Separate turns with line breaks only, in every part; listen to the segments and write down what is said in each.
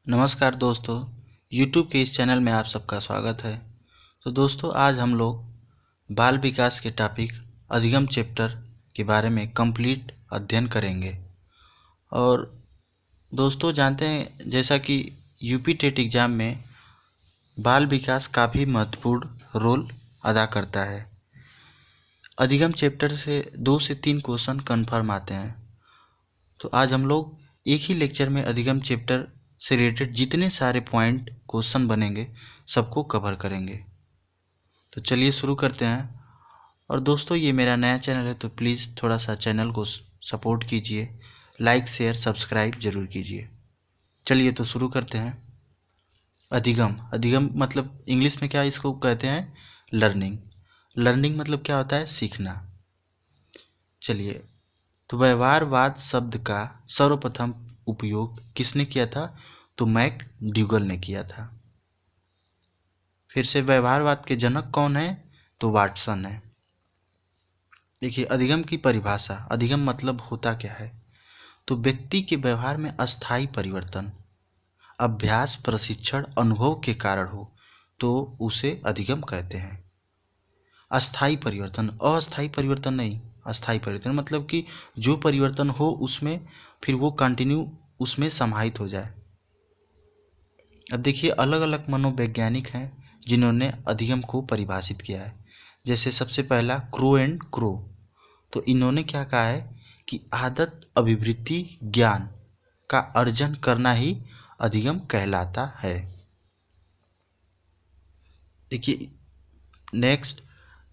नमस्कार दोस्तों, YouTube के इस चैनल में आप सबका स्वागत है। तो दोस्तों, आज हम लोग बाल विकास के टॉपिक अधिगम चैप्टर के बारे में कंप्लीट अध्ययन करेंगे। और दोस्तों जानते हैं, जैसा कि यूपी टेट एग्ज़ाम में बाल विकास काफ़ी महत्वपूर्ण रोल अदा करता है। अधिगम चैप्टर से 2 से 3 क्वेश्चन कन्फर्म आते हैं। तो आज हम लोग एक ही लेक्चर में अधिगम चैप्टर से रिलेटेड जितने सारे पॉइंट क्वेश्चन बनेंगे सबको कवर करेंगे। तो चलिए शुरू करते हैं। और दोस्तों, ये मेरा नया चैनल है तो प्लीज़ थोड़ा सा चैनल को सपोर्ट कीजिए, लाइक शेयर सब्सक्राइब जरूर कीजिए। चलिए तो शुरू करते हैं। अधिगम अधिगम मतलब इंग्लिश में क्या इसको कहते हैं? लर्निंग। लर्निंग मतलब क्या होता है? सीखना। चलिए, तो व्यवहारवाद शब्द का सर्वप्रथम उपयोग किसने किया था? तो मैकडूगल ने किया था। फिर से, व्यवहारवाद के जनक कौन है? तो वाटसन है। देखिए, अधिगम की परिभाषा। अधिगम मतलब होता क्या है? तो व्यक्ति के व्यवहार में अस्थायी परिवर्तन, अभ्यास प्रशिक्षण अनुभव के कारण हो तो उसे अधिगम कहते हैं। अस्थायी परिवर्तन, अस्थायी परिवर्तन नहीं। अस्थायी परिवर्तन मतलब कि जो परिवर्तन हो उसमें फिर वो कंटिन्यू उसमें समाहित हो जाए। अब देखिए, अलग अलग मनोवैज्ञानिक हैं जिन्होंने अधिगम को परिभाषित किया है। जैसे सबसे पहला क्रो एंड क्रो। तो इन्होंने क्या कहा है कि आदत अभिवृत्ति ज्ञान का अर्जन करना ही अधिगम कहलाता है। देखिए नेक्स्ट,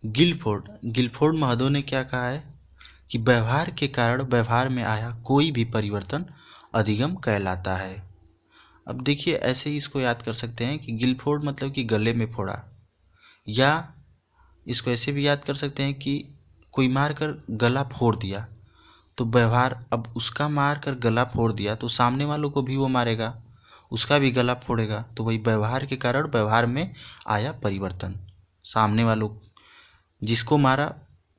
गिलफोर्ड। गिलफोर्ड महोदय ने क्या कहा है कि व्यवहार के कारण व्यवहार में आया कोई भी परिवर्तन अधिगम कहलाता है। अब देखिए, ऐसे ही इसको याद कर सकते हैं कि गिलफोर्ड मतलब कि गले में फोड़ा, या इसको ऐसे भी याद कर सकते हैं कि कोई मार कर गला फोड़ दिया। तो व्यवहार, अब उसका मार कर गला फोड़ दिया तो सामने वालों को भी वो मारेगा, उसका भी गला फोड़ेगा। तो वही व्यवहार के कारण व्यवहार में आया परिवर्तन। सामने वालों जिसको मारा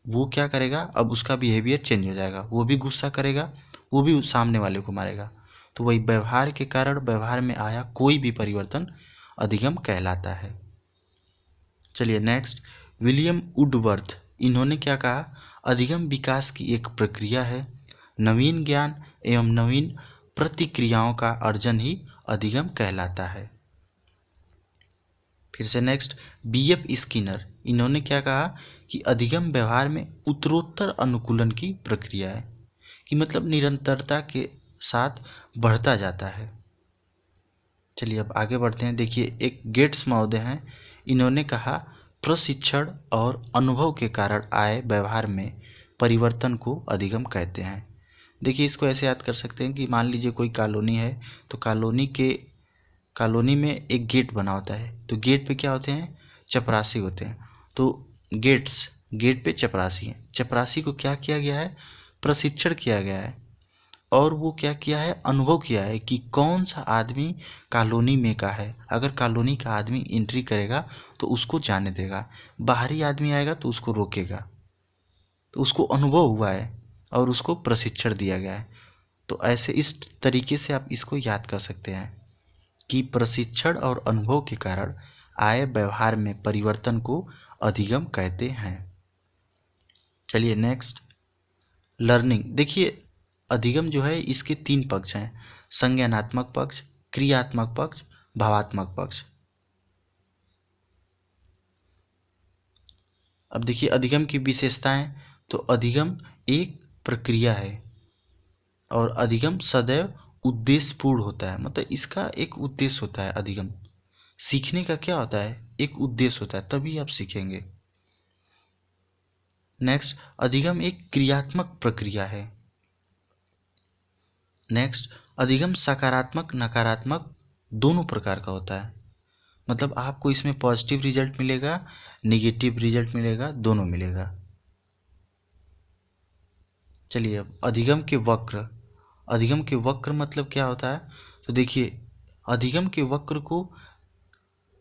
वो क्या करेगा, अब उसका बिहेवियर चेंज हो जाएगा, वो भी गुस्सा करेगा, वो भी उस सामने वाले को मारेगा। तो वही व्यवहार के कारण व्यवहार में आया कोई भी परिवर्तन अधिगम कहलाता है। चलिए नेक्स्ट, विलियम वुडवर्थ। इन्होंने क्या कहा? अधिगम विकास की एक प्रक्रिया है। नवीन ज्ञान एवं नवीन प्रतिक्रियाओं का अर्जन ही अधिगम कहलाता है। फिर से नेक्स्ट, बीएफ स्किनर। इन्होंने क्या कहा कि अधिगम व्यवहार में उत्तरोत्तर अनुकूलन की प्रक्रिया है, कि मतलब निरंतरता के साथ बढ़ता जाता है। चलिए अब आगे बढ़ते हैं। देखिए, एक गेट्स महोदय हैं, इन्होंने कहा प्रशिक्षण और अनुभव के कारण आए व्यवहार में परिवर्तन को अधिगम कहते हैं। देखिए, इसको ऐसे याद कर सकते हैं कि मान लीजिए कोई कॉलोनी है, तो कॉलोनी में एक गेट बना होता है। तो गेट पे क्या होते हैं? चपरासी होते हैं। तो गेट पे चपरासी हैं। चपरासी को क्या किया गया है? प्रशिक्षण किया गया है। और वो क्या किया है? अनुभव किया है कि कौन सा आदमी कॉलोनी में का है। अगर कॉलोनी का आदमी एंट्री करेगा तो उसको जाने देगा, बाहरी आदमी आएगा तो उसको रोकेगा। तो उसको अनुभव हुआ है और उसको प्रशिक्षण दिया गया है। तो ऐसे इस तरीके से आप इसको याद कर सकते हैं कि प्रशिक्षण और अनुभव के कारण आए व्यवहार में परिवर्तन को अधिगम कहते हैं। चलिए नेक्स्ट, लर्निंग। देखिए, अधिगम जो है इसके 3 पक्ष हैं: संज्ञानात्मक पक्ष, क्रियात्मक पक्ष, भावात्मक पक्ष। अब देखिए, अधिगम की विशेषताएं। तो अधिगम एक प्रक्रिया है और अधिगम सदैव उद्देश्यपूर्ण होता है। मतलब इसका एक उद्देश्य होता है। अधिगम सीखने का क्या होता है? एक उद्देश्य होता है, तभी आप सीखेंगे। नेक्स्ट, अधिगम एक क्रियात्मक प्रक्रिया है। नेक्स्ट, अधिगम सकारात्मक नकारात्मक दोनों प्रकार का होता है। मतलब आपको इसमें पॉजिटिव रिजल्ट मिलेगा, नेगेटिव रिजल्ट मिलेगा, दोनों मिलेगा। चलिए अब अधिगम के वक्र। अधिगम के वक्र मतलब क्या होता है? तो देखिए, अधिगम के वक्र को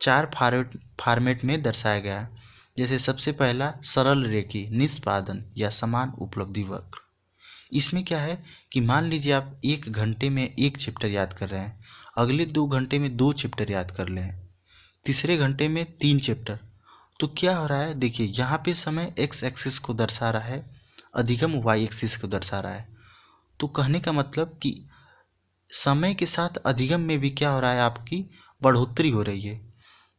4 फॉर्मेट में दर्शाया गया है। जैसे सबसे पहला सरल रेखी निष्पादन या समान उपलब्धि वक्र। इसमें क्या है कि मान लीजिए आप 1 घंटे में एक चैप्टर याद कर रहे हैं। अगले 2 घंटे में 2 चैप्टर याद कर लें, तीसरे घंटे में 3 चैप्टर। तो क्या हो रहा है, देखिए यहाँ पे समय एक्स एक्सिस को दर्शा रहा है, अधिगम वाई एक्सिस को दर्शा रहा है। तो कहने का मतलब कि समय के साथ अधिगम में भी क्या हो रहा है, आपकी बढ़ोतरी हो रही है।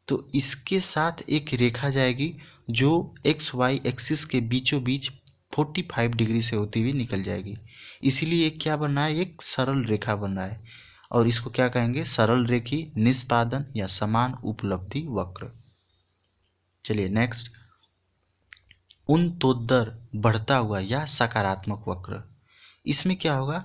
तो इसके साथ एक रेखा जाएगी जो एक्स वाई एक्सिस के बीचों बीच 45 डिग्री से होती हुई निकल जाएगी। इसीलिए एक क्या बन रहा है, एक सरल रेखा बन रहा है, और इसको क्या कहेंगे, सरल रेखी निष्पादन या समान उपलब्धि वक्र। चलिए नेक्स्ट, उन्नतोत्तर बढ़ता हुआ या सकारात्मक वक्र। इसमें क्या होगा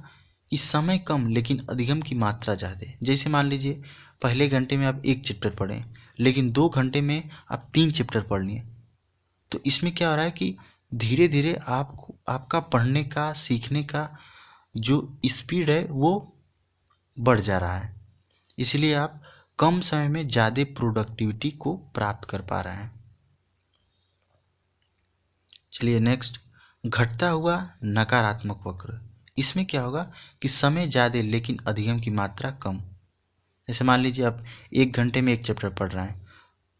कि समय कम लेकिन अधिगम की मात्रा ज़्यादा। जैसे मान लीजिए पहले घंटे में आप 1 चैप्टर पढ़ें, लेकिन 2 घंटे में आप 3 चैप्टर पढ़ लिए। तो इसमें क्या हो रहा है कि धीरे धीरे आपको आपका पढ़ने का, सीखने का जो स्पीड है वो बढ़ जा रहा है। इसलिए आप कम समय में ज़्यादा प्रोडक्टिविटी को प्राप्त कर पा रहे हैं। चलिए नेक्स्ट, घटता हुआ नकारात्मक वक्र। इसमें क्या होगा कि समय ज़्यादा लेकिन अधिगम की मात्रा कम। जैसे मान लीजिए आप 1 घंटे में 1 चैप्टर पढ़ रहे हैं,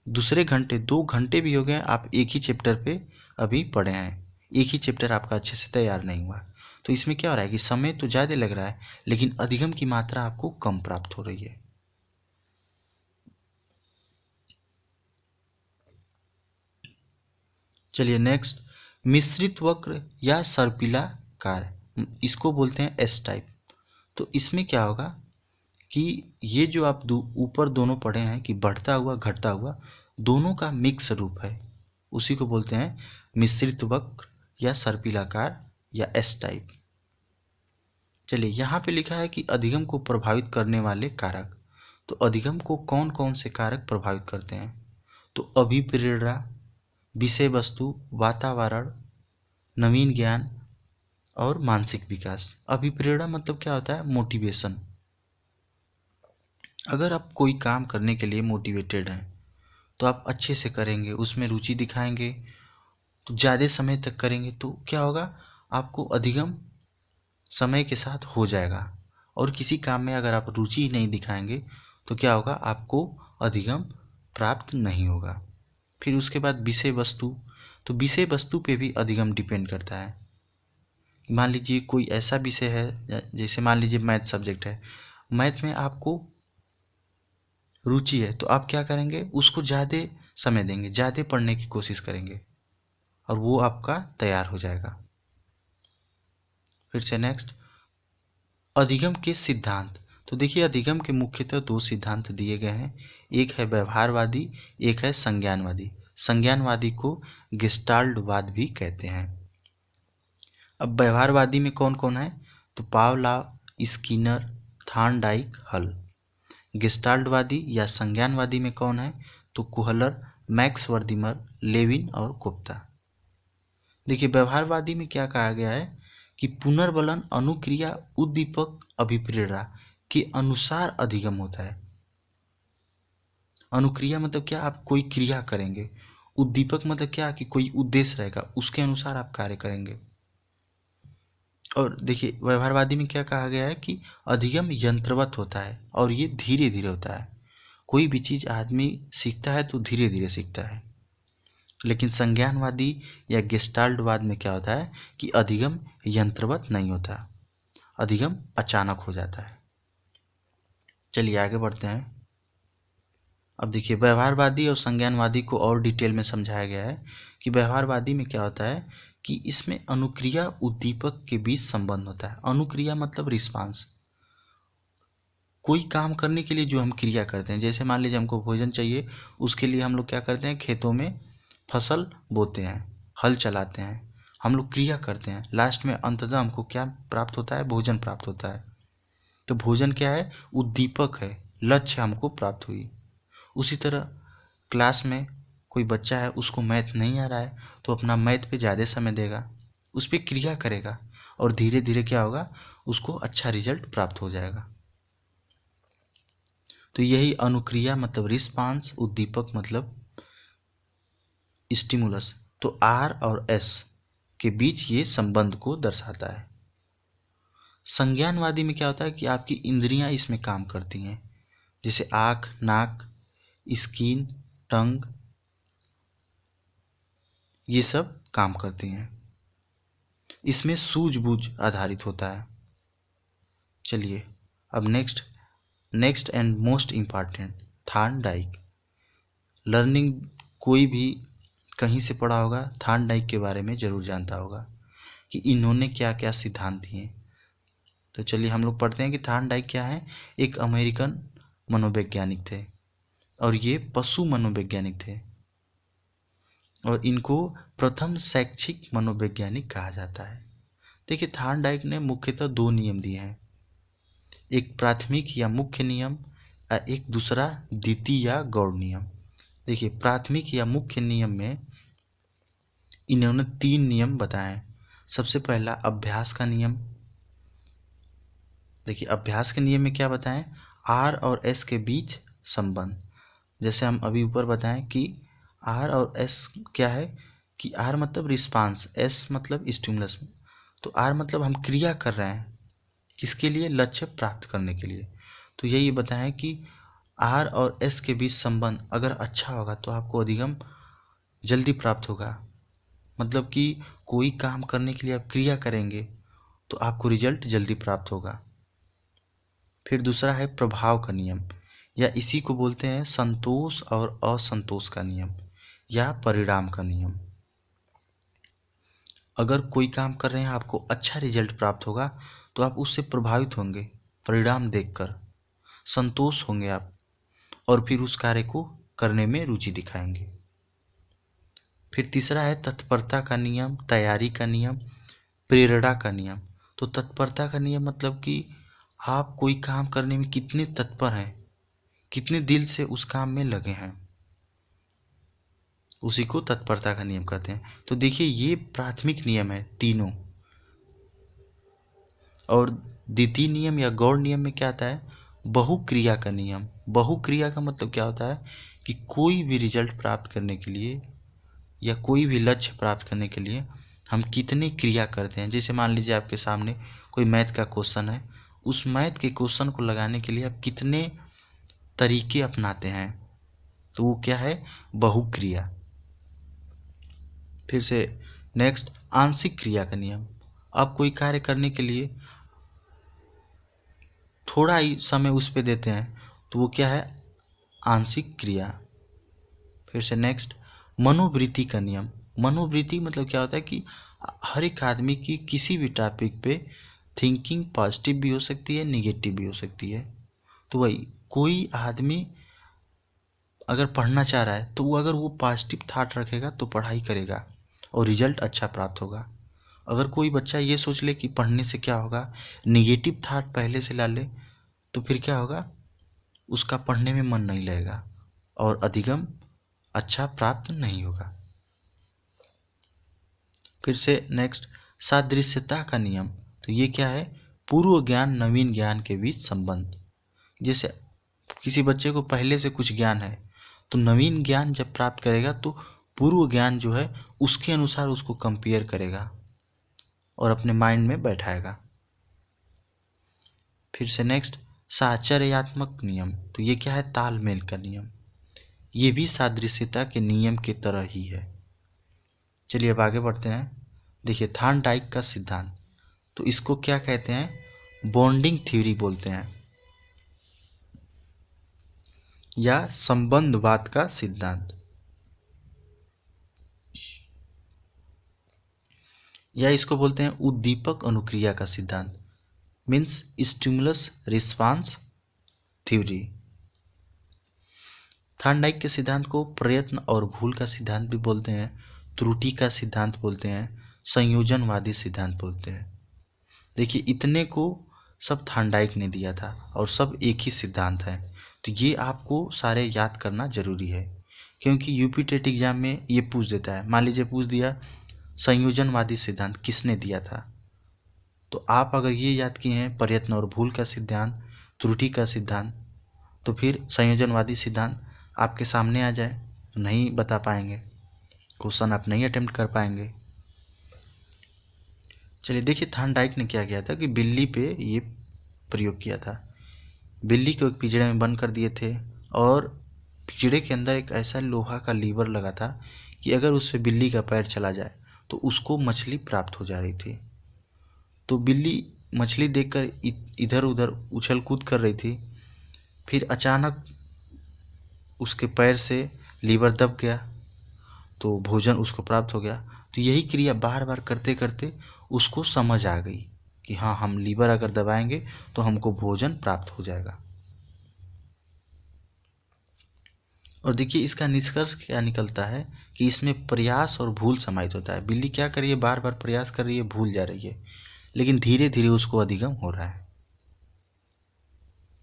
दूसरे घंटे 2 घंटे भी हो गए, आप एक ही चैप्टर पे अभी पढ़े हैं, एक ही चैप्टर आपका अच्छे से तैयार नहीं हुआ। तो इसमें क्या हो रहा है कि समय तो ज़्यादा लग रहा है लेकिन अधिगम की मात्रा आपको कम प्राप्त हो रही है। चलिए नेक्स्ट, मिश्रित वक्र या सर्पिलाकार, इसको बोलते हैं एस टाइप। तो इसमें क्या होगा कि ये जो आप ऊपर दोनों पढ़े हैं कि बढ़ता हुआ घटता हुआ, दोनों का मिक्स रूप है, उसी को बोलते हैं मिश्रित वक्र या सर्पिलाकार या एस टाइप। चलिए यहाँ पे लिखा है कि अधिगम को प्रभावित करने वाले कारक। तो अधिगम को कौन कौन से कारक प्रभावित करते हैं, तो अभिप्रेरणा, विषय वस्तु, वातावरण, नवीन ज्ञान और मानसिक विकास। अभिप्रेरणा मतलब क्या होता है, मोटिवेशन। अगर आप कोई काम करने के लिए मोटिवेटेड हैं तो आप अच्छे से करेंगे, उसमें रुचि दिखाएंगे, तो ज़्यादा समय तक करेंगे, तो क्या होगा, आपको अधिगम समय के साथ हो जाएगा। और किसी काम में अगर आप रुचि ही नहीं दिखाएंगे तो क्या होगा, आपको अधिगम प्राप्त नहीं होगा। फिर उसके बाद विषय वस्तु, तो विषय वस्तु पे भी अधिगम डिपेंड करता है। मान लीजिए कोई ऐसा विषय है, जैसे मान लीजिए मैथ सब्जेक्ट है, मैथ में आपको रुचि है तो आप क्या करेंगे, उसको ज़्यादा समय देंगे, ज़्यादा पढ़ने की कोशिश करेंगे और वो आपका तैयार हो जाएगा। फिर से नेक्स्ट, अधिगम के सिद्धांत। तो देखिए अधिगम के मुख्यतः 2 सिद्धांत दिए गए हैं, एक है व्यवहारवादी, एक है संज्ञानवादी। संज्ञानवादी को गेस्टाल्टवाद भी कहते हैं। अब व्यवहारवादी में कौन कौन है, तो पावलोव, स्किनर, थॉर्नडाइक, हल। गेस्टाल्टवादी या संज्ञानवादी में कौन है, तो कोहलर, मैक्स वर्दिमर, लेविन और गुप्ता। देखिए व्यवहारवादी में क्या कहा गया है कि पुनर्बलन, अनुक्रिया, उद्दीपक, अभिप्रेरणा के अनुसार अधिगम होता है। अनुक्रिया मतलब क्या, आप कोई क्रिया करेंगे। उद्दीपक मतलब क्या, कि कोई उद्देश्य रहेगा, उसके अनुसार आप कार्य करेंगे। और देखिए व्यवहारवादी में क्या कहा गया है कि अधिगम यंत्रवत होता है और ये धीरे धीरे होता है। कोई भी चीज़ आदमी सीखता है तो धीरे धीरे सीखता है। लेकिन संज्ञानवादी या गेस्टाल्टवाद में क्या होता है कि अधिगम यंत्रवत नहीं होता, अधिगम अचानक हो जाता है। चलिए आगे बढ़ते हैं। अब देखिए व्यवहारवादी और संज्ञानवादी को और डिटेल में समझाया गया है कि व्यवहारवादी में क्या होता है कि इसमें अनुक्रिया उद्दीपक के बीच संबंध होता है। अनुक्रिया मतलब रिस्पांस, कोई काम करने के लिए जो हम क्रिया करते हैं, जैसे मान लीजिए हमको भोजन चाहिए, उसके लिए हम लोग क्या करते हैं, खेतों में फसल बोते हैं, हल चलाते हैं, हम लोग क्रिया करते हैं, लास्ट में अंततः हमको क्या प्राप्त होता है, भोजन प्राप्त होता है। तो भोजन क्या है, उद्दीपक है, लक्ष्य हमको प्राप्त हुई। उसी तरह क्लास में कोई बच्चा है, उसको मैथ नहीं आ रहा है तो अपना मैथ पे ज़्यादा समय देगा, उस पर क्रिया करेगा और धीरे धीरे क्या होगा, उसको अच्छा रिजल्ट प्राप्त हो जाएगा। तो यही अनुक्रिया मतलब रिस्पांस, उद्दीपक मतलब स्टिमुलस। तो आर और एस के बीच ये संबंध को दर्शाता है। संज्ञानवादी में क्या होता है कि आपकी इंद्रियां इसमें काम करती हैं, जैसे आँख, नाक, स्किन, टंग, ये सब काम करती हैं। इसमें सूझबूझ आधारित होता है। चलिए अब next and most important, Thorndike learning. कोई भी कहीं से पढ़ा होगा, थॉर्नडाइक के बारे में ज़रूर जानता होगा कि इन्होंने क्या क्या सिद्धांत दिए। तो चलिए हम लोग पढ़ते हैं कि थॉर्नडाइक क्या है। एक अमेरिकन मनोवैज्ञानिक थे और ये पशु मनोवैज्ञानिक थे और इनको प्रथम शैक्षिक मनोवैज्ञानिक कहा जाता है। देखिए थॉर्नडाइक ने मुख्यतः दो नियम दिए हैं, एक प्राथमिक या मुख्य नियम और एक दूसरा द्वितीय या गौड़ नियम। देखिए प्राथमिक या मुख्य नियम में इन्होंने 3 नियम बताए। सबसे पहला अभ्यास का नियम। देखिए अभ्यास के नियम में क्या बताएं, आर और एस के बीच संबंध। जैसे हम अभी ऊपर बताएं कि आर और एस क्या है, कि आर मतलब रिस्पांस, एस मतलब स्टिमुलस। तो आर मतलब हम क्रिया कर रहे हैं, किसके लिए, लक्ष्य प्राप्त करने के लिए। तो यही बताएं कि आर और एस के बीच संबंध अगर अच्छा होगा तो आपको अधिगम जल्दी प्राप्त होगा। मतलब कि कोई काम करने के लिए आप क्रिया करेंगे तो आपको रिजल्ट जल्दी प्राप्त होगा। फिर दूसरा है प्रभाव का नियम, या इसी को बोलते हैं संतोष और असंतोष का नियम या परिणाम का नियम। अगर कोई काम कर रहे हैं आपको अच्छा रिजल्ट प्राप्त होगा तो आप उससे प्रभावित होंगे, परिणाम देखकर संतोष होंगे आप, और फिर उस कार्य को करने में रुचि दिखाएंगे। फिर तीसरा है तत्परता का नियम, तैयारी का नियम, प्रेरणा का नियम। तो तत्परता का नियम मतलब कि आप कोई काम करने में कितने तत्पर हैं, कितने दिल से उस काम में लगे हैं, उसी को तत्परता का नियम कहते हैं। तो देखिए ये प्राथमिक नियम है तीनों। और द्वितीय नियम या गौड़ नियम में क्या आता है, बहुक्रिया का नियम। बहुक्रिया का मतलब क्या होता है कि कोई भी रिजल्ट प्राप्त करने के लिए या कोई भी लक्ष्य प्राप्त करने के लिए हम कितने क्रिया करते हैं। जैसे मान लीजिए आपके सामने कोई मैथ का क्वेश्चन है, उस मैथ के क्वेश्चन को लगाने के लिए आप कितने तरीके अपनाते हैं, तो वो क्या है, बहुक्रिया। फिर से नेक्स्ट आंशिक क्रिया का नियम। आप कोई कार्य करने के लिए थोड़ा ही समय उस पे देते हैं तो वो क्या है, आंशिक क्रिया। फिर से नेक्स्ट मनोवृत्ति का नियम। मनोवृत्ति मतलब क्या होता है कि हर एक आदमी की किसी भी टॉपिक पे थिंकिंग पॉजिटिव भी हो सकती है, निगेटिव भी हो सकती है। तो वही कोई आदमी अगर पढ़ना चाह रहा है तो वो अगर वो पॉजिटिव थाट रखेगा तो पढ़ाई करेगा और रिजल्ट अच्छा प्राप्त होगा। अगर कोई बच्चा ये सोच ले कि पढ़ने से क्या होगा, निगेटिव थाट पहले से ला ले, तो फिर क्या होगा, उसका पढ़ने में मन नहीं लगेगा और अधिगम अच्छा प्राप्त नहीं होगा। फिर से नेक्स्ट सादृश्यता का नियम। तो ये क्या है, पूर्व ज्ञान नवीन ज्ञान के बीच संबंध। जैसे किसी बच्चे को पहले से कुछ ज्ञान है तो नवीन ज्ञान जब प्राप्त करेगा तो पूर्व ज्ञान जो है उसके अनुसार उसको कंपेयर करेगा और अपने माइंड में बैठाएगा। फिर से नेक्स्ट साहचर्यात्मक नियम। तो ये क्या है, तालमेल का नियम। ये भी सादृश्यता के नियम की तरह ही है। चलिए अब आगे बढ़ते हैं। देखिए थॉर्नडाइक का सिद्धांत, तो इसको क्या कहते हैं, बॉन्डिंग थ्योरी बोलते हैं या संबंधवाद का सिद्धांत, या इसको बोलते हैं उद्दीपक अनुक्रिया का सिद्धांत, means stimulus response theory. Thorndike के सिद्धांत को प्रयत्न और भूल का सिद्धांत भी बोलते हैं, त्रुटि का सिद्धांत बोलते हैं, संयोजनवादी सिद्धांत बोलते हैं। देखिए इतने को सब थॉर्नडाइक ने दिया था और सब एक ही सिद्धांत है। तो ये आपको सारे याद करना जरूरी है क्योंकि यूपी टेट एग्जाम में ये पूछ देता है। मान लीजिए पूछ दिया संयोजनवादी सिद्धांत किसने दिया था, तो आप अगर ये याद किए हैं प्रयत्न और भूल का सिद्धांत, त्रुटि का सिद्धांत, तो फिर संयोजनवादी सिद्धांत आपके सामने आ जाए तो नहीं बता पाएंगे, क्वेश्चन आप नहीं अटेम्प्ट कर पाएंगे। चलिए देखिए थॉर्नडाइक ने क्या किया था कि बिल्ली पे ये प्रयोग किया था। बिल्ली को एक पिंजरे में बंद कर दिए थे और पिंजरे के अंदर एक ऐसा लोहा का लीवर लगा था कि अगर उस पे बिल्ली का पैर चला जाए तो उसको मछली प्राप्त हो जा रही थी। तो बिल्ली मछली देखकर इधर उधर उछल कूद कर रही थी। फिर अचानक उसके पैर से लीवर दब गया तो भोजन उसको प्राप्त हो गया। तो यही क्रिया बार बार करते करते उसको समझ आ गई कि हाँ, हम लीवर अगर दबाएंगे तो हमको भोजन प्राप्त हो जाएगा। और देखिए इसका निष्कर्ष क्या निकलता है कि इसमें प्रयास और भूल समाहित होता है। बिल्ली क्या कर रही है, बार बार प्रयास कर रही है, भूल जा रही है, लेकिन धीरे धीरे उसको अधिगम हो रहा है।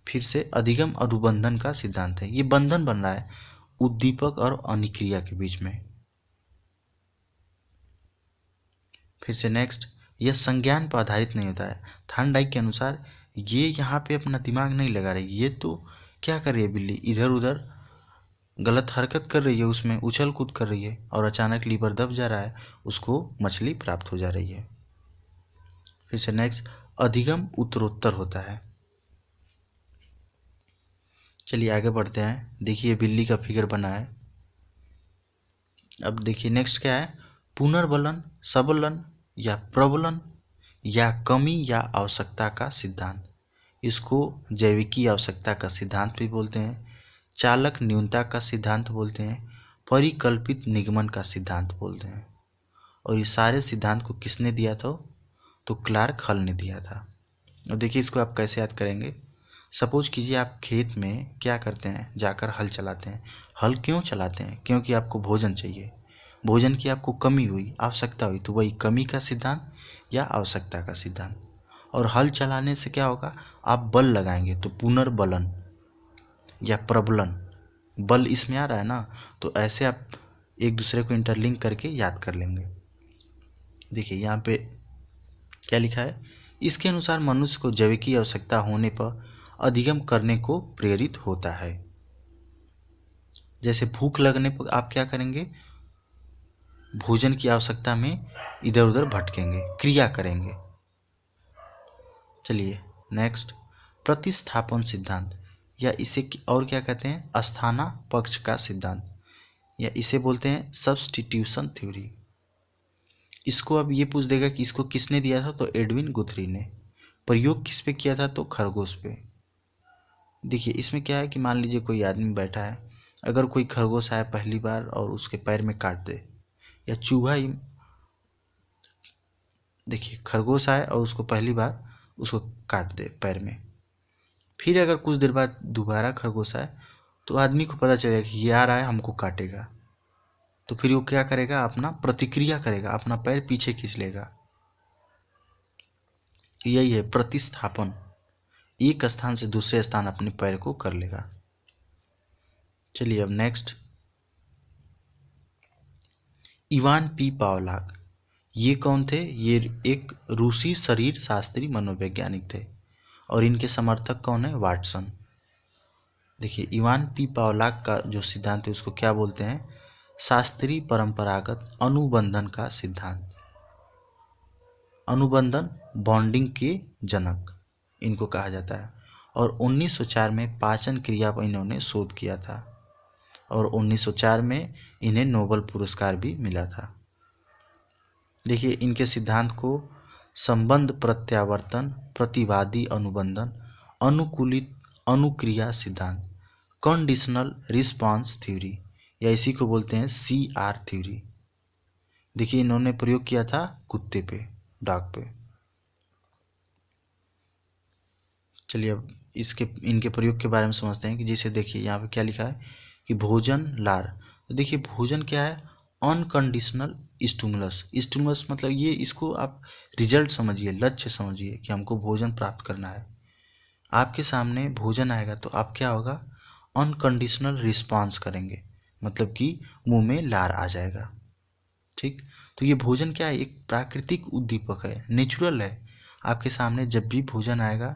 फिर से अधिगम अनुबंधन का सिद्धांत है। ये बंधन बन रहा है उद्दीपक और अनिक्रिया के बीच में। फिर से नेक्स्ट, यह संज्ञान पर आधारित नहीं होता है। थार्नडाइक के अनुसार ये यहाँ पे अपना दिमाग नहीं लगा रही, ये तो क्या कर रही है बिल्ली, इधर उधर गलत हरकत कर रही है, उसमें उछल कूद कर रही है और अचानक लीवर दब जा रहा है, उसको मछली प्राप्त हो जा रही है। फिर से नेक्स्ट, अधिगम उत्तरोत्तर होता है। चलिए आगे बढ़ते हैं। देखिए बिल्ली का फिगर बना है। अब देखिए नेक्स्ट क्या है, पुनर्बलन, सबलन या प्रबलन या कमी या आवश्यकता का सिद्धांत। इसको जैविकी आवश्यकता का सिद्धांत भी बोलते हैं, चालक न्यूनता का सिद्धांत बोलते हैं, परिकल्पित निगमन का सिद्धांत बोलते हैं। और ये सारे सिद्धांत को किसने दिया था, तो क्लार्क हल ने दिया था। अब देखिए इसको आप कैसे याद करेंगे। सपोज कीजिए आप खेत में क्या करते हैं, जाकर हल चलाते हैं। हल क्यों चलाते हैं, क्योंकि आपको भोजन चाहिए, भोजन की आपको कमी हुई, आवश्यकता हुई, तो वही कमी का सिद्धांत या आवश्यकता का सिद्धांत। और हल चलाने से क्या होगा, आप बल लगाएंगे तो पुनर्बलन या प्रबलन, बल इसमें आ रहा है ना, तो ऐसे आप एक दूसरे को इंटरलिंक करके याद कर लेंगे। देखिए यहाँ पे क्या लिखा है, इसके अनुसार मनुष्य को जैविकी आवश्यकता होने पर अधिगम करने को प्रेरित होता है। जैसे भूख लगने पर आप क्या करेंगे, भोजन की आवश्यकता में इधर उधर भटकेंगे, क्रिया करेंगे। चलिए नेक्स्ट, प्रतिस्थापन सिद्धांत या इसे और क्या कहते हैं, अस्थाना पक्ष का सिद्धांत, या इसे बोलते हैं सब्स्टिट्यूशन थ्योरी। इसको अब ये पूछ देगा कि इसको किसने दिया था, तो एडविन गुथरी ने। प्रयोग किस पे किया था, तो खरगोश पे। देखिए इसमें क्या है कि मान लीजिए कोई आदमी बैठा है, अगर कोई खरगोश आया पहली बार और उसके पैर में काट दे, या चूहा ही, देखिए खरगोश आए और उसको पहली बार उसको काट दे पैर में, फिर अगर कुछ देर बाद दोबारा खरगोश आए तो आदमी को पता चलेगा कि ये आ रहा है, हमको काटेगा, तो फिर वो क्या करेगा, अपना प्रतिक्रिया करेगा, अपना पैर पीछे खींच लेगा। यही है प्रतिस्थापन, एक स्थान से दूसरे स्थान अपने पैर को कर लेगा। चलिए अब नेक्स्ट, इवान पी पावलाक, ये कौन थे, ये एक रूसी शरीर शास्त्री मनोवैज्ञानिक थे और इनके समर्थक कौन है, वाटसन। देखिए इवान पी पावलाक का जो सिद्धांत है उसको क्या बोलते हैं, शास्त्रीय परंपरागत अनुबंधन का सिद्धांत। अनुबंधन बॉन्डिंग के जनक इनको कहा जाता है। और 1904 में पाचन क्रिया पर इन्होंने शोध किया था और 1904 में इन्हें नोबेल पुरस्कार भी मिला था। देखिए इनके सिद्धांत को संबंध प्रत्यावर्तन, प्रतिवादी अनुबंधन, अनुकूलित अनुक्रिया सिद्धांत, कंडीशनल रिस्पांस थ्योरी, या इसी को बोलते हैं CR थ्योरी। देखिए इन्होंने प्रयोग किया था कुत्ते पे, डॉग पे। चलिए अब इनके प्रयोग के बारे में समझते हैं कि जैसे देखिए यहाँ पे क्या लिखा है कि भोजन लार। तो देखिए भोजन क्या है, अनकंडीशनल स्टिमुलस। स्टिमुलस मतलब ये, इसको आप रिजल्ट समझिए, लक्ष्य समझिए कि हमको भोजन प्राप्त करना है। आपके सामने भोजन आएगा तो आप क्या होगा, अनकंडीशनल रिस्पांस करेंगे, मतलब कि मुंह में लार आ जाएगा। ठीक, तो ये भोजन क्या है, एक प्राकृतिक उद्दीपक है, नेचुरल है। आपके सामने जब भी भोजन आएगा,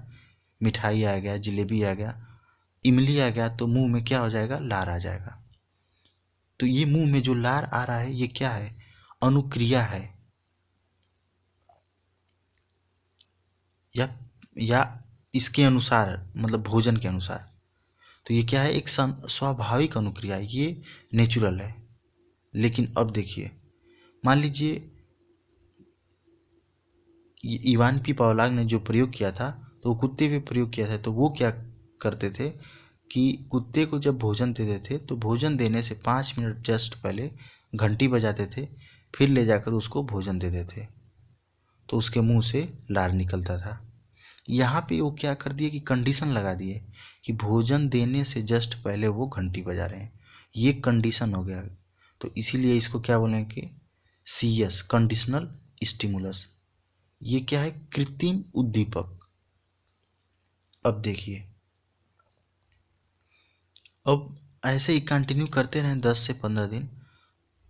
मिठाई आ गया, जलेबी आ गया, इमली आ गया, तो मुंह में क्या हो जाएगा, लार आ जाएगा। तो ये मुंह में जो लार आ रहा है ये क्या है, अनुक्रिया है, या इसके अनुसार, मतलब भोजन के अनुसार। तो ये क्या है, एक स्वाभाविक अनुक्रिया, ये नेचुरल है। लेकिन अब देखिए, मान लीजिए इवान पी पावलाग ने जो प्रयोग किया था तो वो कुत्ते पे प्रयोग किया था। तो वो क्या करते थे कि कुत्ते को जब भोजन देते थे तो भोजन देने से 5 मिनट जस्ट पहले घंटी बजाते थे, फिर ले जाकर उसको भोजन देते थे, तो उसके मुंह से लार निकलता था। यहाँ पे वो क्या कर दिए कि कंडीशन लगा दिए कि भोजन देने से जस्ट पहले वो घंटी बजा रहे हैं, ये कंडीशन हो गया। तो इसीलिए इसको क्या बोलेंगे, CS, कंडीशनल स्टिमुलस। ये क्या है, कृत्रिम उद्दीपक। अब देखिए, अब ऐसे ही कंटिन्यू करते रहें 10 से 15 दिन,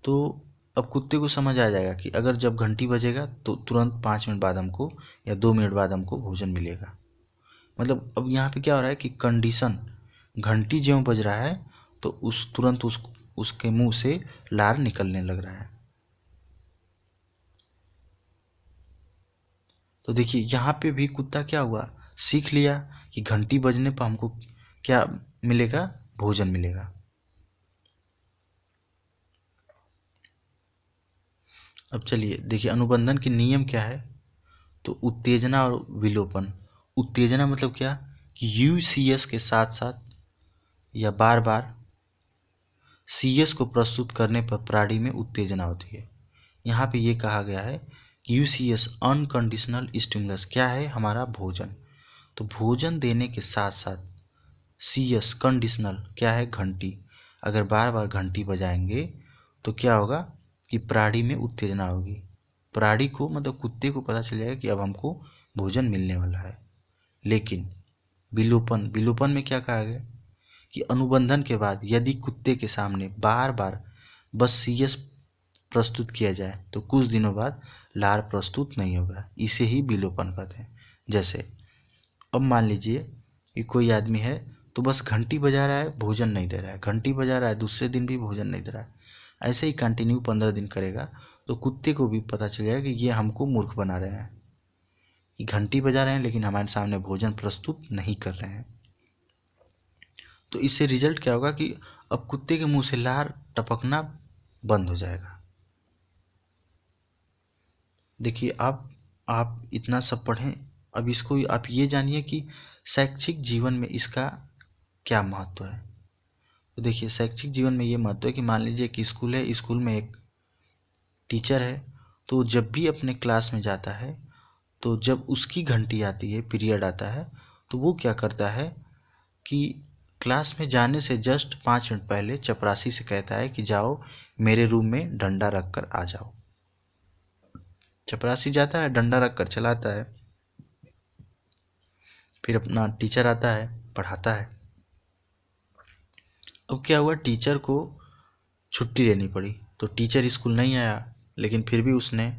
तो अब कुत्ते को समझ आ जाएगा कि अगर जब घंटी बजेगा तो तुरंत 5 मिनट बाद हमको या 2 मिनट बाद हमको भोजन मिलेगा। मतलब अब यहाँ पे क्या हो रहा है कि कंडीशन, घंटी ज्यों बज रहा है तो उस तुरंत उसके मुंह से लार निकलने लग रहा है। तो देखिए यहाँ पे भी कुत्ता क्या हुआ, सीख लिया कि घंटी बजने पर हमको क्या मिलेगा, भोजन मिलेगा। अब चलिए देखिए अनुबंधन के नियम क्या है। तो उत्तेजना और विलोपन। उत्तेजना मतलब क्या कि UCS के साथ साथ या बार बार CS को प्रस्तुत करने पर प्राणी में उत्तेजना होती है। यहाँ पे ये कहा गया है कि UCS अनकंडीशनल स्टिमुलस क्या है, हमारा भोजन। तो भोजन देने के साथ साथ CS कंडीशनल क्या है, घंटी। अगर बार बार घंटी बजाएंगे तो क्या होगा कि प्राणी में उत्तेजना होगी। प्राणी को मतलब कुत्ते को पता चल जाएगा कि अब हमको भोजन मिलने वाला है। लेकिन विलोपन, विलोपन में क्या कहा गया कि अनुबंधन के बाद यदि कुत्ते के सामने बार बार बस CS प्रस्तुत किया जाए तो कुछ दिनों बाद लार प्रस्तुत नहीं होगा, इसे ही विलोपन कहते हैं। जैसे अब मान लीजिए कि कोई आदमी है तो बस घंटी बजा रहा है, भोजन नहीं दे रहा है, घंटी बजा रहा है, दूसरे दिन भी भोजन नहीं दे रहा है, ऐसे ही कंटिन्यू 15 दिन करेगा तो कुत्ते को भी पता चल जाएगा कि ये हमको मूर्ख बना रहे हैं, कि घंटी बजा रहे हैं लेकिन हमारे सामने भोजन प्रस्तुत नहीं कर रहे हैं। तो इससे रिजल्ट क्या होगा कि अब कुत्ते के मुंह से लार टपकना बंद हो जाएगा। देखिए आप इतना सब पढ़ें, अब इसको आप ये जानिए कि शैक्षिक जीवन में इसका क्या महत्व है। तो देखिए शैक्षिक जीवन में ये महत्व है कि मान लीजिए कि स्कूल है, स्कूल में एक टीचर है, तो जब भी अपने क्लास में जाता है तो जब उसकी घंटी आती है, पीरियड आता है, तो वो क्या करता है कि क्लास में जाने से जस्ट 5 मिनट पहले चपरासी से कहता है कि जाओ मेरे रूम में डंडा रख कर आ जाओ। चपरासी जाता है, डंडा रख कर चलाता है, फिर अपना टीचर आता है, पढ़ाता है। अब क्या हुआ, टीचर को छुट्टी लेनी पड़ी, तो टीचर स्कूल नहीं आया, लेकिन फिर भी उसने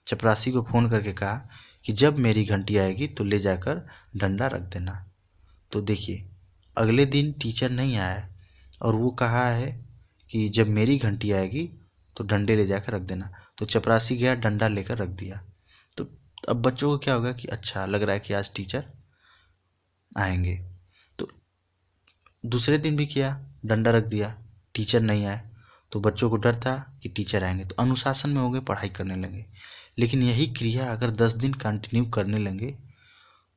चपरासी को फ़ोन करके कहा कि जब मेरी घंटी आएगी तो ले जाकर डंडा रख देना। तो देखिए अगले दिन टीचर नहीं आया और वो कहा है कि जब मेरी घंटी आएगी तो डंडे ले जाकर रख देना। तो चपरासी गया, डंडा लेकर रख दिया। तो अब बच्चों को क्या होगा कि अच्छा लग रहा है कि आज टीचर आएंगे। तो दूसरे दिन भी किया, डंडा रख दिया, टीचर नहीं आए, तो बच्चों को डर था कि टीचर आएंगे, तो अनुशासन में हो गए, पढ़ाई करने लगे। लेकिन यही क्रिया अगर 10 दिन कंटिन्यू करने लगे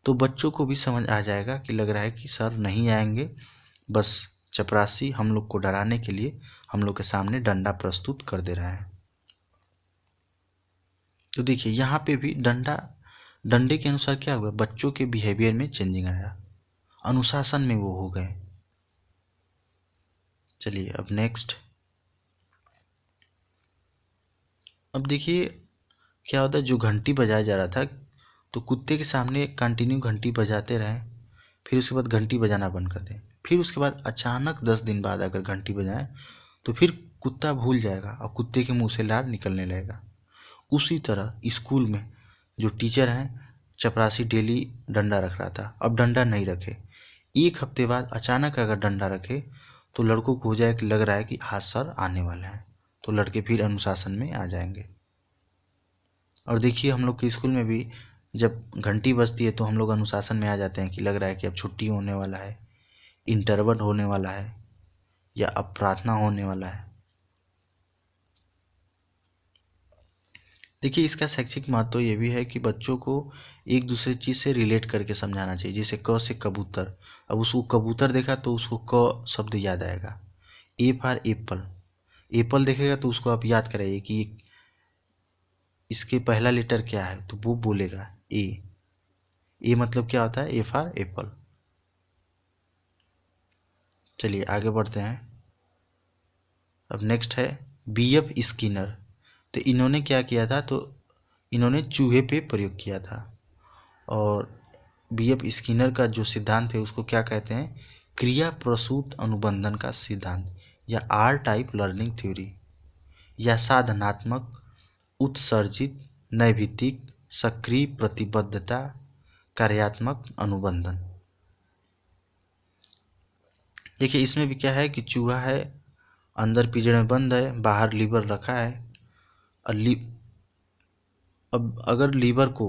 तो बच्चों को भी समझ आ जाएगा कि लग रहा है कि सर नहीं आएंगे, बस चपरासी हम लोग को डराने के लिए हम लोग के सामने डंडा प्रस्तुत कर दे रहा है। तो देखिए यहाँ पे भी डंडे के अनुसार क्या हुआ, बच्चों के बिहेवियर में चेंजिंग आया, अनुशासन में वो हो गए। चलिए अब नेक्स्ट। अब देखिए क्या होता है, जो घंटी बजाया जा रहा था तो कुत्ते के सामने कंटिन्यू घंटी बजाते रहें, फिर उसके बाद घंटी बजाना बंद कर दें, फिर उसके बाद अचानक 10 दिन बाद अगर घंटी बजाएं तो फिर कुत्ता भूल जाएगा और कुत्ते के मुंह से लार निकलने लगेगा। उसी तरह स्कूल में जो टीचर हैं, चपरासी डेली डंडा रख रहा था, अब डंडा नहीं रखे, 1 हफ्ते बाद अचानक अगर डंडा रखे तो लड़कों को हो जाए कि लग रहा है कि आज सर आने वाले हैं, तो लड़के फिर अनुशासन में आ जाएंगे। और देखिए हम लोग के स्कूल में भी जब घंटी बजती है तो हम लोग अनुशासन में आ जाते हैं कि लग रहा है कि अब छुट्टी होने वाला है, इंटरवल होने वाला है, या अब प्रार्थना होने वाला है। देखिए, इसका शैक्षिक महत्व तो ये भी है कि बच्चों को एक दूसरे चीज़ से रिलेट करके समझाना चाहिए। जैसे क से कबूतर, अब उसको कबूतर देखा तो उसको क शब्द याद आएगा। ए फॉर एप्पल, एप्पल देखेगा तो उसको आप याद कराइए कि इसके पहला लेटर क्या है, तो वो बोलेगा ए। ए मतलब क्या होता है, ए फॉर एप्पल। चलिए आगे बढ़ते हैं। अब नेक्स्ट है बीएफ स्किनर। तो इन्होंने क्या किया था, तो इन्होंने चूहे पे प्रयोग किया था। और बीएफ स्किनर का जो सिद्धांत है उसको क्या कहते हैं, क्रिया प्रसूत अनुबंधन का सिद्धांत, या आर टाइप लर्निंग थ्योरी, या साधनात्मक उत्सर्जित नैभित्तिक सक्रिय प्रतिबद्धता कार्यात्मक अनुबंधन। देखिए, इसमें भी क्या है कि चूहा है, अंदर पिंजरे में बंद है, बाहर लीवर रखा है। अब अगर लीवर को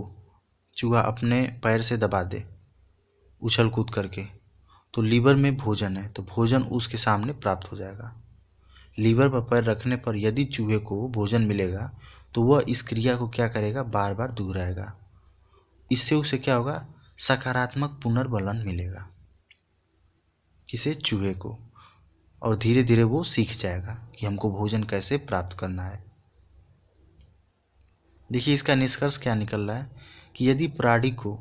चूहा अपने पैर से दबा दे उछल कूद करके, तो लीवर में भोजन है, तो भोजन उसके सामने प्राप्त हो जाएगा। लीवर पर पैर रखने पर यदि चूहे को भोजन मिलेगा तो वह इस क्रिया को क्या करेगा, बार बार दोहराएगा। इससे उसे क्या होगा, सकारात्मक पुनर्बलन मिलेगा, किसे, चूहे को। और धीरे धीरे वो सीख जाएगा कि हमको भोजन कैसे प्राप्त करना है। देखिए, इसका निष्कर्ष क्या निकल रहा है कि यदि प्राणी को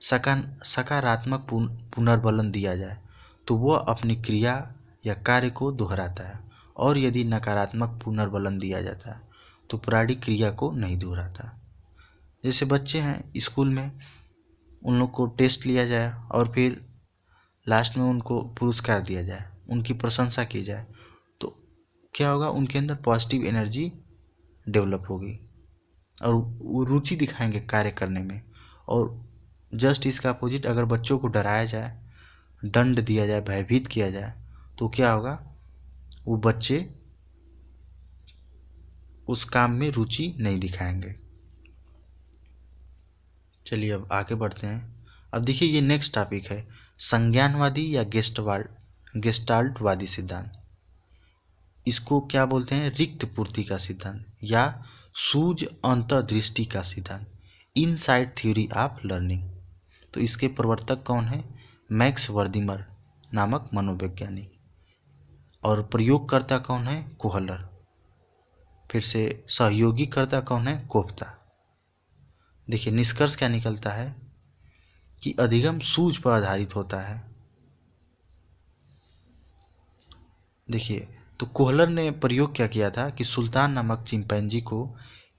सकारात्मक पुनर्बलन दिया जाए तो वह अपनी क्रिया या कार्य को दोहराता है, और यदि नकारात्मक पुनर्बलन दिया जाता है तो प्राणी क्रिया को नहीं दोहराता। जैसे बच्चे हैं स्कूल में, उन लोग को टेस्ट लिया जाए और फिर लास्ट में उनको पुरस्कार दिया जाए, उनकी प्रशंसा की जाए, तो क्या होगा, उनके अंदर पॉजिटिव एनर्जी डेवलप होगी और वो रुचि दिखाएंगे कार्य करने में। और जस्ट इसका अपोजिट, अगर बच्चों को डराया जाए, दंड दिया जाए, भयभीत किया जाए, तो क्या होगा, वो बच्चे उस काम में रुचि नहीं दिखाएंगे। चलिए अब आगे बढ़ते हैं। अब देखिए, ये नेक्स्ट टॉपिक है संज्ञानवादी या गेस्टाल्टवादी सिद्धांत। इसको क्या बोलते हैं, रिक्त पूर्ति का सिद्धांत, या सूझ अंतर्दृष्टि का सिद्धांत, इनसाइट थ्योरी ऑफ लर्निंग। तो इसके प्रवर्तक कौन है, मैक्स वर्दिमर नामक मनोवैज्ञानिक। और प्रयोगकर्ता कौन है, कोहलर। फिर से सहयोगी कर्ता कौन है, कोफ्ता। देखिए, निष्कर्ष क्या निकलता है कि अधिगम सूझ पर आधारित होता है। देखिए, तो कोहलर ने प्रयोग क्या किया था कि सुल्तान नामक चिंपैंजी को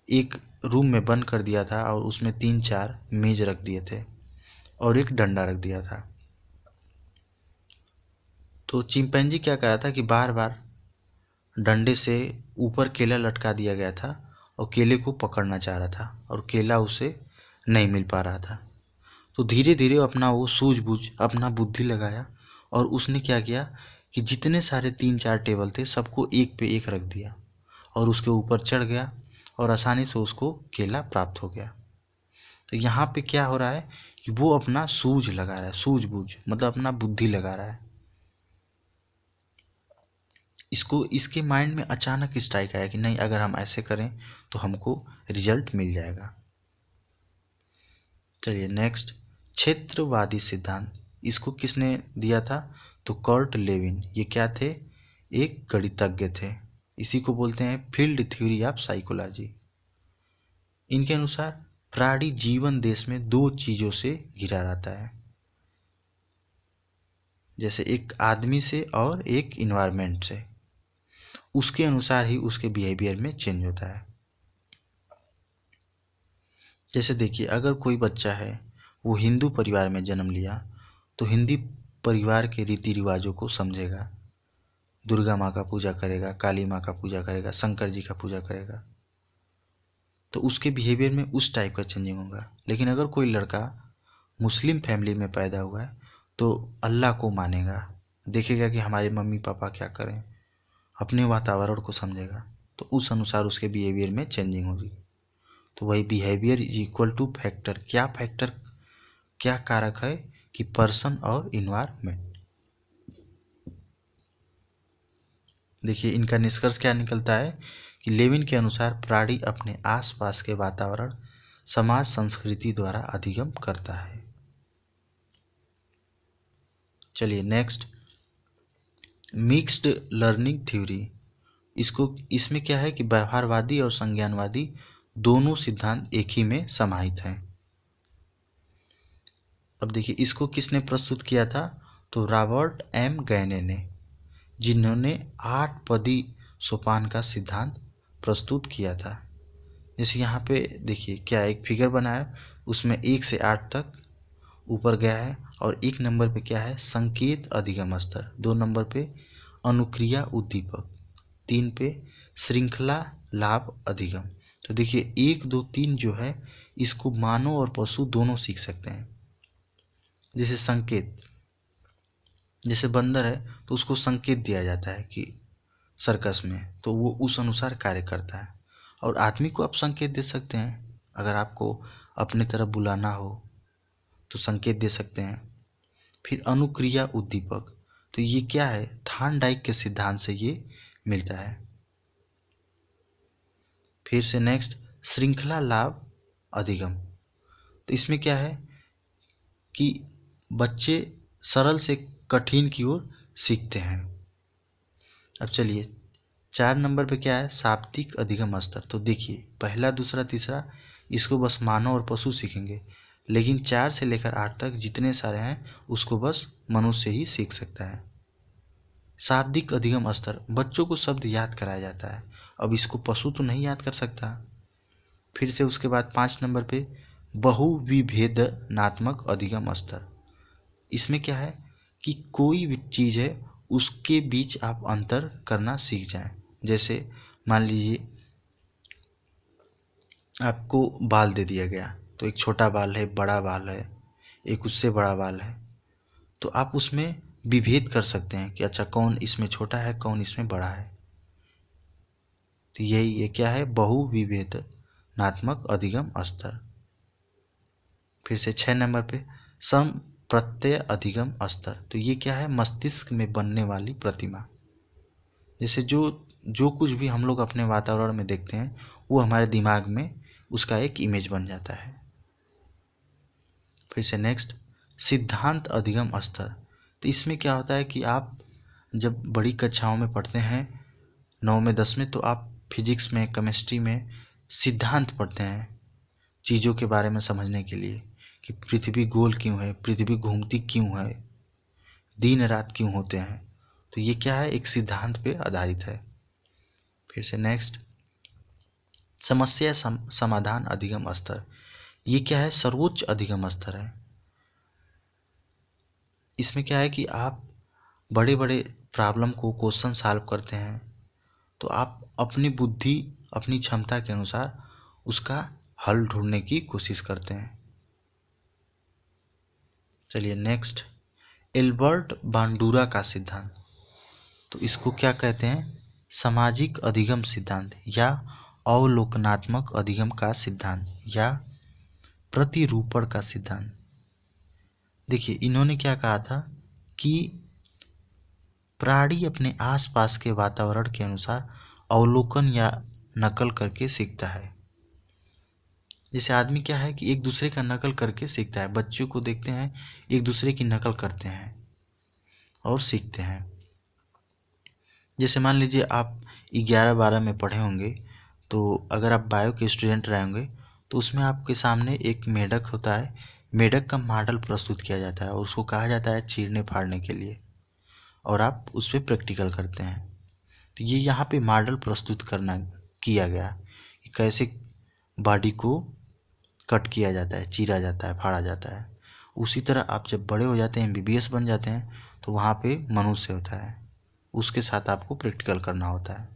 एक रूम में बंद कर दिया था और उसमें 3-4 मेज रख दिए थे और एक डंडा रख दिया था। तो चिंपैंजी क्या कर रहा था कि बार बार डंडे से ऊपर केला लटका दिया गया था और केले को पकड़ना चाह रहा था और केला उसे नहीं मिल पा रहा था। तो धीरे धीरे अपना वो सूझबूझ, अपना बुद्धि लगाया और उसने क्या किया कि जितने सारे 3-4 टेबल थे सबको एक पे एक रख दिया और उसके ऊपर चढ़ गया और आसानी से उसको केला प्राप्त हो गया। तो यहाँ पे क्या हो रहा है कि वो अपना सूझ लगा रहा है, सूझबूझ मतलब अपना बुद्धि लगा रहा है। इसको इसके माइंड में अचानक स्ट्राइक आया कि नहीं, अगर हम ऐसे करें तो हमको रिजल्ट मिल जाएगा। चलिए नेक्स्ट, क्षेत्रवादी सिद्धांत। इसको किसने दिया था, तो कर्ट लेविन। ये क्या थे, एक गणितज्ञ थे। इसी को बोलते हैं फील्ड थ्योरी ऑफ साइकोलॉजी। इनके अनुसार प्राणी जीवन देश में 2 चीज़ों से घिरा रहता है, जैसे एक आदमी से और एक इन्वायरमेंट से। उसके अनुसार ही उसके बिहेवियर में चेंज होता है। जैसे देखिए, अगर कोई बच्चा है वो हिंदू परिवार में जन्म लिया तो हिंदी परिवार के रीति रिवाजों को समझेगा, दुर्गा माँ का पूजा करेगा, काली माँ का पूजा करेगा, शंकर जी का पूजा करेगा, तो उसके बिहेवियर में उस टाइप का चेंजिंग होगा। लेकिन अगर कोई लड़का मुस्लिम फैमिली में पैदा हुआ है तो अल्लाह को मानेगा, देखेगा कि हमारे मम्मी पापा क्या करें, अपने वातावरण को समझेगा, तो उस अनुसार उसके बिहेवियर में चेंजिंग होगी। तो वही behaviour is equal two factor, क्या कारक है कि पर्सन और इन्वायरमेंट। देखिए इनका निष्कर्ष क्या निकलता है कि लेविन के अनुसार प्राणी अपने आसपास के वातावरण, समाज, संस्कृति द्वारा अधिगम करता है। चलिए नेक्स्ट, मिक्स्ड लर्निंग थ्योरी। इसमें क्या है कि व्यवहारवादी और संज्ञानवादी दोनों सिद्धांत एक ही में समाहित हैं। अब देखिए इसको किसने प्रस्तुत किया था, तो रॉबर्ट एम गैने ने, जिन्होंने 8 पदी सोपान का सिद्धांत प्रस्तुत किया था। जैसे यहाँ पे देखिए क्या एक फिगर बनाया, उसमें 1 से 8 तक ऊपर गया है, और 1 नंबर पे क्या है, संकेत अधिगम स्तर, 2 नंबर पे अनुक्रिया उद्दीपक, 3 पे श्रृंखला लाभ अधिगम। तो देखिए 1 2 3 जो है इसको मानव और पशु दोनों सीख सकते हैं। जैसे संकेत, जैसे बंदर है तो उसको संकेत दिया जाता है कि सर्कस में, तो वो उस अनुसार कार्य करता है। और आदमी को आप संकेत दे सकते हैं, अगर आपको अपने तरफ बुलाना हो तो संकेत दे सकते हैं। फिर अनुक्रिया उद्दीपक, तो ये क्या है, थार्नडाइक के सिद्धांत से ये मिलता है। फिर से नेक्स्ट, श्रृंखला लाभ अधिगम, तो इसमें क्या है कि बच्चे सरल से कठिन की ओर सीखते हैं। अब चलिए 4 नंबर पे क्या है, शाब्दिक अधिगम स्तर। तो देखिए पहला, दूसरा, तीसरा इसको बस मानव और पशु सीखेंगे, लेकिन 4 से लेकर 8 तक जितने सारे हैं उसको बस मनुष्य ही सीख सकता है। शाब्दिक अधिगम स्तर, बच्चों को शब्द याद कराया जाता है, अब इसको पशु तो नहीं याद कर सकता। फिर से उसके बाद 5 नंबर पे बहुविभेदनात्मक अधिगम स्तर, इसमें क्या है कि कोई भी चीज़ है उसके बीच आप अंतर करना सीख जाएं। जैसे मान लीजिए आपको बाल दे दिया गया, तो एक छोटा बाल है, बड़ा बाल है, एक उससे बड़ा बाल है, तो आप उसमें विभेद कर सकते हैं कि अच्छा कौन इसमें छोटा है, कौन इसमें बड़ा है। तो यही ये क्या है, बहुविभेदनात्मक अधिगम स्तर। फिर से 6 नंबर पे सम प्रत्यय अधिगम स्तर, तो ये क्या है, मस्तिष्क में बनने वाली प्रतिमा। जैसे जो जो कुछ भी हम लोग अपने वातावरण में देखते हैं वो हमारे दिमाग में उसका एक इमेज बन जाता है। फिर से नेक्स्ट, सिद्धांत अधिगम स्तर, तो इसमें क्या होता है कि आप जब बड़ी कक्षाओं में पढ़ते हैं 9 में 10 में, तो आप फिजिक्स में, केमिस्ट्री में सिद्धांत पढ़ते हैं चीज़ों के बारे में समझने के लिए, कि पृथ्वी गोल क्यों है, पृथ्वी घूमती क्यों है, दिन रात क्यों होते हैं, तो ये क्या है, एक सिद्धांत पे आधारित है। फिर से नेक्स्ट, समस्या समाधान अधिगम स्तर, ये क्या है, सर्वोच्च अधिगम स्तर है। इसमें क्या है कि आप बड़े बड़े प्रॉब्लम को क्वेश्चन सॉल्व करते हैं, तो आप अपनी बुद्धि, अपनी क्षमता के अनुसार उसका हल ढूंढने की कोशिश करते हैं। चलिए नेक्स्ट, एल्बर्ट बांडुरा का सिद्धांत, तो इसको क्या कहते हैं, सामाजिक अधिगम सिद्धांत या अवलोकनात्मक अधिगम का सिद्धांत या प्रतिरूपण का सिद्धांत। देखिए इन्होंने क्या कहा था कि प्राणी अपने आसपास के वातावरण के अनुसार अवलोकन या नकल करके सीखता है। जैसे आदमी क्या है कि एक दूसरे का नकल करके सीखता है, बच्चों को देखते हैं एक दूसरे की नकल करते हैं और सीखते हैं। जैसे मान लीजिए आप 11-12 में पढ़े होंगे, तो अगर आप बायो के स्टूडेंट रहे होंगे तो उसमें आपके सामने एक मेढक होता है, मेढक का मॉडल प्रस्तुत किया जाता है और उसको कहा जाता है चीरने फाड़ने के लिए, और आप उस पर प्रैक्टिकल करते हैं। तो ये यहाँ पे मॉडल प्रस्तुत किया गया कि कैसे बॉडी को कट किया जाता है, चीरा जाता है, फाड़ा जाता है। उसी तरह आप जब बड़े हो जाते हैं, एमबीबीएस बन जाते हैं, तो वहाँ पे मनुष्य होता है, उसके साथ आपको प्रैक्टिकल करना होता है।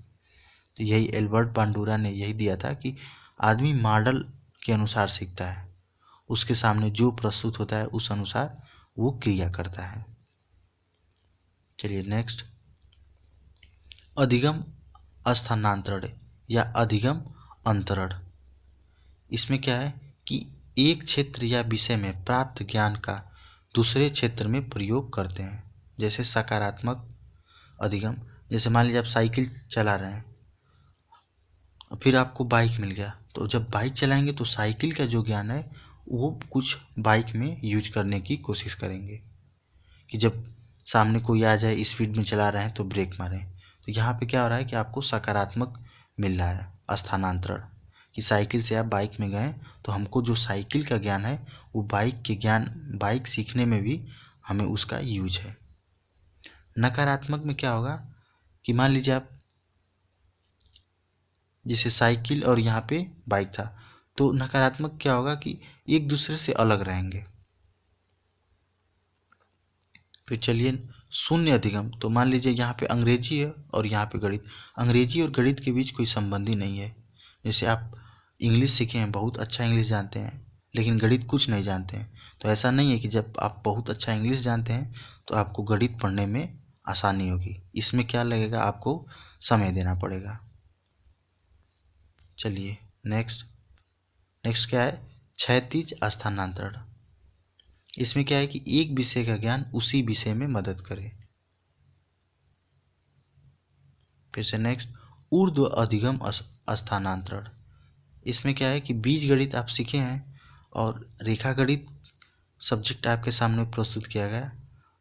तो यही एल्बर्ट बांडुरा ने यही दिया था कि आदमी मॉडल के अनुसार सीखता है, उसके सामने जो प्रस्तुत होता है उस अनुसार वो क्रिया करता है। चलिए नेक्स्ट, अधिगम स्थानांतरण या अधिगम अंतरण, इसमें क्या है कि एक क्षेत्र या विषय में प्राप्त ज्ञान का दूसरे क्षेत्र में प्रयोग करते हैं। जैसे सकारात्मक अधिगम, जैसे मान लीजिए आप साइकिल चला रहे हैं, फिर आपको बाइक मिल गया, तो जब बाइक चलाएंगे तो साइकिल का जो ज्ञान है वो कुछ बाइक में यूज करने की कोशिश करेंगे कि जब सामने कोई आ जाए, स्पीड में चला रहे हैं तो ब्रेक मारें। तो यहाँ पे क्या हो रहा है कि आपको सकारात्मक मिल रहा है स्थानांतरण, कि साइकिल से आप बाइक में गए तो हमको जो साइकिल का ज्ञान है वो बाइक के ज्ञान, बाइक सीखने में भी हमें उसका यूज है। नकारात्मक में क्या होगा कि मान लीजिए आप, जैसे साइकिल और यहाँ पे बाइक था, तो नकारात्मक क्या होगा कि एक दूसरे से अलग रहेंगे। फिर चलिए शून्य अधिगम, तो मान लीजिए यहाँ पे अंग्रेजी है और यहाँ पे गणित। अंग्रेजी और गणित के बीच कोई संबंध ही नहीं है। जैसे आप इंग्लिश सीखे हैं, बहुत अच्छा इंग्लिश जानते हैं, लेकिन गणित कुछ नहीं जानते हैं, तो ऐसा नहीं है कि जब आप बहुत अच्छा इंग्लिश जानते हैं तो आपको गणित पढ़ने में आसानी होगी। इसमें क्या लगेगा, आपको समय देना पड़ेगा। चलिए नेक्स्ट क्या है, क्षैतिज स्थानांतरण। इसमें क्या है कि एक विषय का ज्ञान उसी विषय में मदद करे। फिर से नेक्स्ट, ऊर्ध्व अधिगम स्थानांतरण। इसमें क्या है कि बीज गणित आप सीखे हैं और रेखा गणित सब्जेक्ट आपके सामने प्रस्तुत किया गया,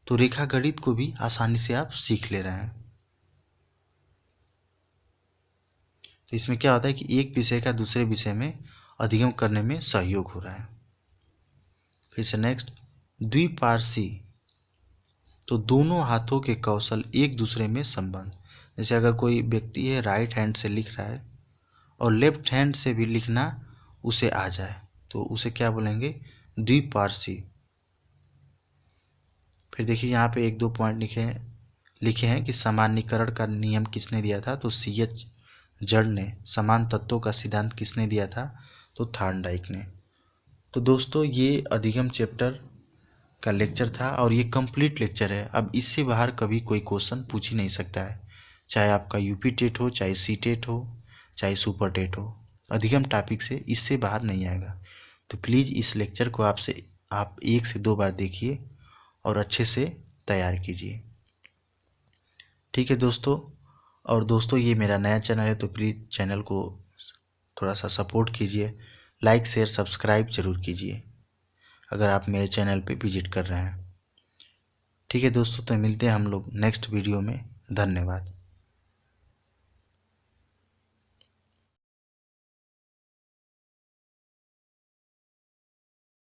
तो रेखा गणित को भी आसानी से आप सीख ले रहे हैं। तो इसमें क्या होता है कि एक विषय का दूसरे विषय में अधिगम करने में सहयोग हो रहा है। फिर से नेक्स्ट, द्विपार्शी, तो दोनों हाथों के कौशल एक दूसरे में संबंध। जैसे अगर कोई व्यक्ति है राइट हैंड से लिख रहा है और लेफ्ट हैंड से भी लिखना उसे आ जाए, तो उसे क्या बोलेंगे, द्विपार्शी। फिर देखिए यहाँ पे एक दो पॉइंट लिखे हैं कि सामान्यीकरण का नियम किसने दिया था, तो CH जड़ ने। समान तत्वों का सिद्धांत किसने दिया था, तो थॉर्नडाइक ने। तो दोस्तों ये अधिगम चैप्टर का लेक्चर था और ये कंप्लीट लेक्चर है। अब इससे बाहर कभी कोई क्वेश्चन पूछ ही नहीं सकता है, चाहे आपका यूपी टेट हो, चाहे सी टेट हो, चाहे सुपर टेट हो, अधिगम टॉपिक से इससे बाहर नहीं आएगा। तो प्लीज़ इस लेक्चर को आप 1 से 2 बार देखिए और अच्छे से तैयार कीजिए। ठीक है दोस्तों, और दोस्तों ये मेरा नया चैनल है तो प्लीज़ चैनल को थोड़ा सा सपोर्ट कीजिए, लाइक शेयर सब्सक्राइब ज़रूर कीजिए अगर आप मेरे चैनल पे विजिट कर रहे हैं। ठीक है दोस्तों, तो मिलते हैं हम लोग नेक्स्ट वीडियो में। धन्यवाद।